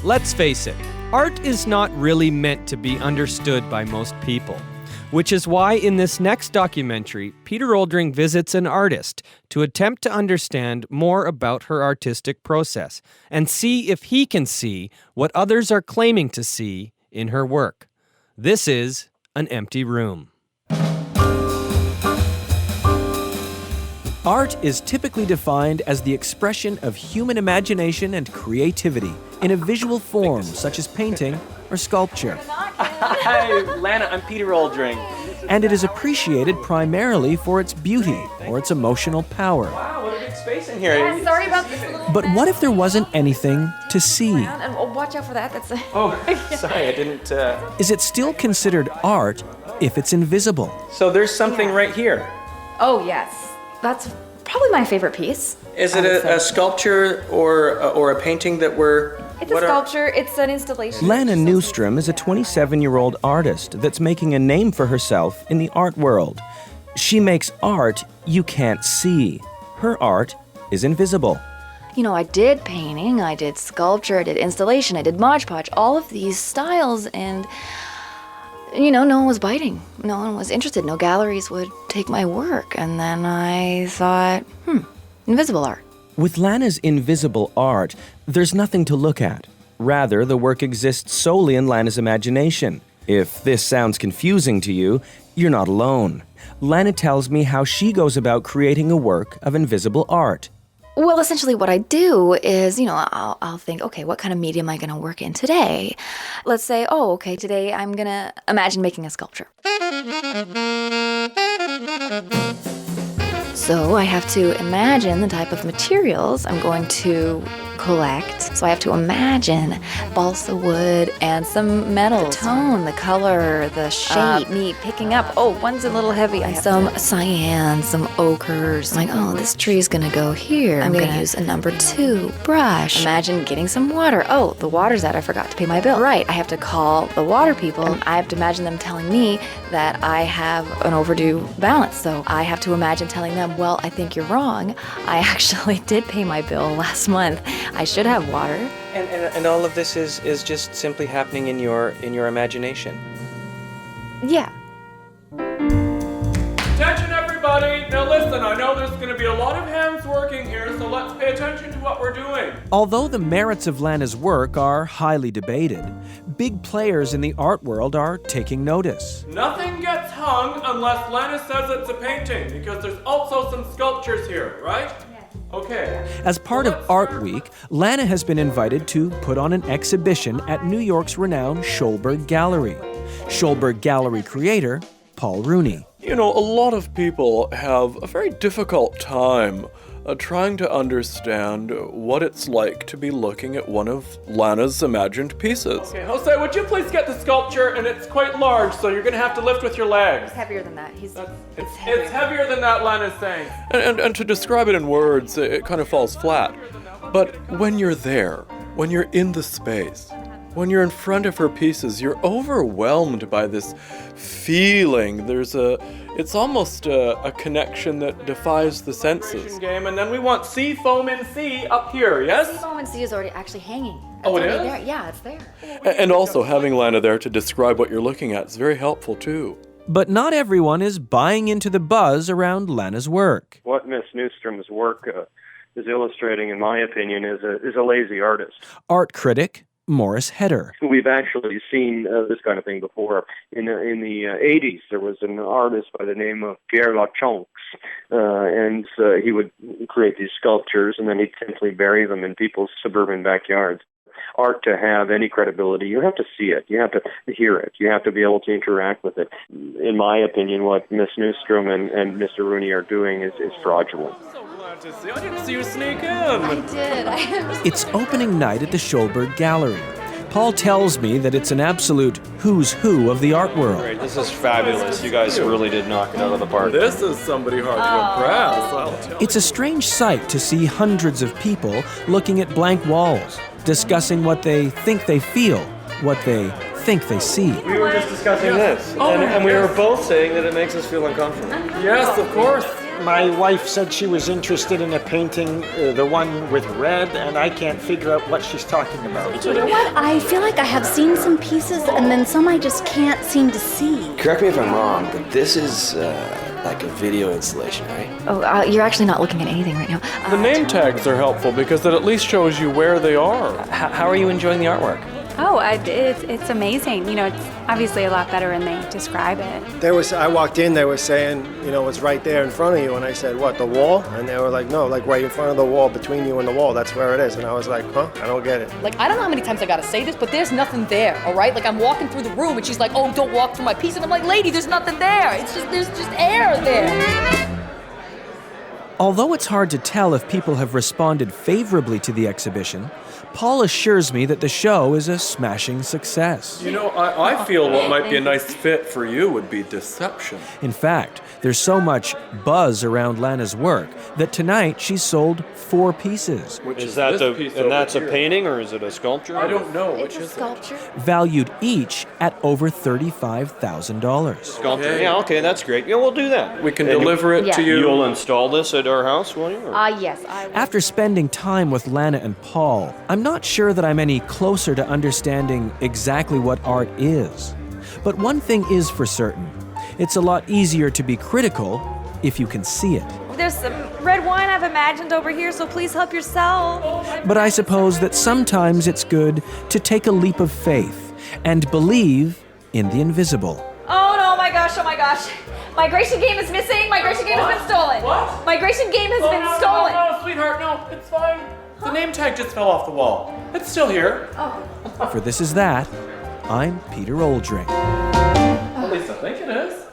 Let's face it, art is not really meant to be understood by most people. Which is why in this next documentary, Peter Oldring visits an artist to attempt to understand more about her artistic process and see if he can see what others are claiming to see in her work. This is An Empty Room. Art is typically defined as the expression of human imagination and creativity in a visual form such as painting or sculpture. Hi, Lana, I'm Peter Oldring. And it is appreciated primarily for its beauty or its emotional power. Wow, what a big space in here. Yeah, sorry about this little... But what if there wasn't anything to see? And watch out for that. That's Oh, sorry, I didn't... Is it still considered art if it's invisible? So there's something right here. Oh, yes. That's probably my favorite piece. Is it a sculpture or a painting that we're... It's a sculpture. It's an installation. Lana Newstrom is a 27-year-old artist that's making a name for herself in the art world. She makes art you can't see. Her art is invisible. You know, I did painting, I did sculpture, I did installation, I did Mod Podge, all of these styles, and, you know, no one was biting. No one was interested. No galleries would take my work. And then I thought, invisible art. With Lana's invisible art, there's nothing to look at. Rather, the work exists solely in Lana's imagination. If this sounds confusing to you, you're not alone. Lana tells me how she goes about creating a work of invisible art. Well, essentially what I do is, you know, I'll think, okay, what kind of medium am I going to work in today? Let's say, today I'm going to imagine making a sculpture. So I have to imagine the type of materials I'm going to collect. So I have to imagine balsa wood and some metal. The tone, the color, the shape, me picking up, one's a little heavy. Some cyan, some ochres. I'm like, this tree is gonna go here. I'm gonna use a number 2 brush. Imagine getting some water. The water's out, I forgot to pay my bill. Right, I have to call the water people. I have to imagine them telling me that I have an overdue balance. So I have to imagine telling them, well, I think you're wrong. I actually did pay my bill last month. I should have water. And all of this is just simply happening in your imagination. Yeah. Attention everybody! Now listen, I know there's going to be a lot of hands working here, so let's pay attention to what we're doing. Although the merits of Lana's work are highly debated, big players in the art world are taking notice. Nothing gets hung unless Lana says it's a painting, because there's also some sculptures here, right? Okay. As part of Art Week, Lana has been invited to put on an exhibition at New York's renowned Schulberg Gallery. Schulberg Gallery creator, Paul Rooney. You know, a lot of people have a very difficult time trying to understand what it's like to be looking at one of Lana's imagined pieces. Okay, Jose, would you please get the sculpture? And it's quite large, so you're going to have to lift with your legs. It's heavier than that. It's heavier than that, Lana's saying. And to describe it in words, it kind of falls flat. But when you're there, when you're in the space, when you're in front of her pieces, you're overwhelmed by this feeling. It's almost a connection that defies the senses. Game, and then we want sea foam in C up here, yes? Sea foam in C is already actually hanging. Oh, it is? There. Yeah, it's there. And also having Lana there to describe what you're looking at is very helpful too. But not everyone is buying into the buzz around Lana's work. What Miss Newstrom's work is illustrating, in my opinion, is a lazy artist. Art critic Morris Heder. We've actually seen this kind of thing before. In the 80s, there was an artist by the name of Pierre Lachonx, and he would create these sculptures, and then he'd simply bury them in people's suburban backyards. Art, to have any credibility, you have to see it, you have to hear it, you have to be able to interact with it. In my opinion, what Miss Newstrom and Mr. Rooney are doing is fraudulent. I didn't see you sneak in. I did. It's opening night at the Schulberg Gallery. Paul tells me that it's an absolute who's who of the art world. Great, this is fabulous. You guys really did knock it out of the park. This is somebody hard to impress, I'll tell you. It's a strange sight to see hundreds of people looking at blank walls, discussing what they think they feel, what they think they see. We were just discussing this, and we were both saying that it makes us feel uncomfortable. Yes, of course. My wife said she was interested in a painting, the one with red, and I can't figure out what she's talking about. You know what? I feel like I have seen some pieces, and then some I just can't seem to see. Correct me if I'm wrong, but this is like a video installation, right? Oh, you're actually not looking at anything right now. The name tags are helpful because it at least shows you where they are. How are you enjoying the artwork? Oh, it's amazing. You know, it's obviously a lot better when they describe it. I walked in, they were saying, you know, it's right there in front of you. And I said, what, the wall? And they were like, no, like right in front of the wall, between you and the wall. That's where it is. And I was like, huh? I don't get it. Like, I don't know how many times I gotta say this, but there's nothing there, all right? Like, I'm walking through the room and she's like, oh, don't walk through my piece. And I'm like, lady, there's nothing there. There's just air there. Although it's hard to tell if people have responded favorably to the exhibition, Paul assures me that the show is a smashing success. You know, I feel what might be a nice fit for you would be deception. In fact, there's so much buzz around Lana's work that tonight she's sold 4 pieces. Is that that's a painting or is it a sculpture? I don't know. Which It's a sculpture. Valued each at over $35,000. Sculpture. Okay. Yeah, okay, that's great. Yeah, we'll do that. We can deliver it to you. You'll install this at our house, will you? Yes, I will. After spending time with Lana and Paul, I'm not sure that I'm any closer to understanding exactly what art is. But one thing is for certain. It's a lot easier to be critical if you can see it. There's some red wine I've imagined over here, so please help yourself. But I suppose that sometimes it's good to take a leap of faith and believe in the invisible. Oh no, my gosh, oh my gosh. Migration game is missing. Migration game has been stolen. What? Migration game has been stolen. No, sweetheart, no, it's fine. The name tag just fell off the wall. It's still here. For This Is That, I'm Peter Oldring. At least I think it is.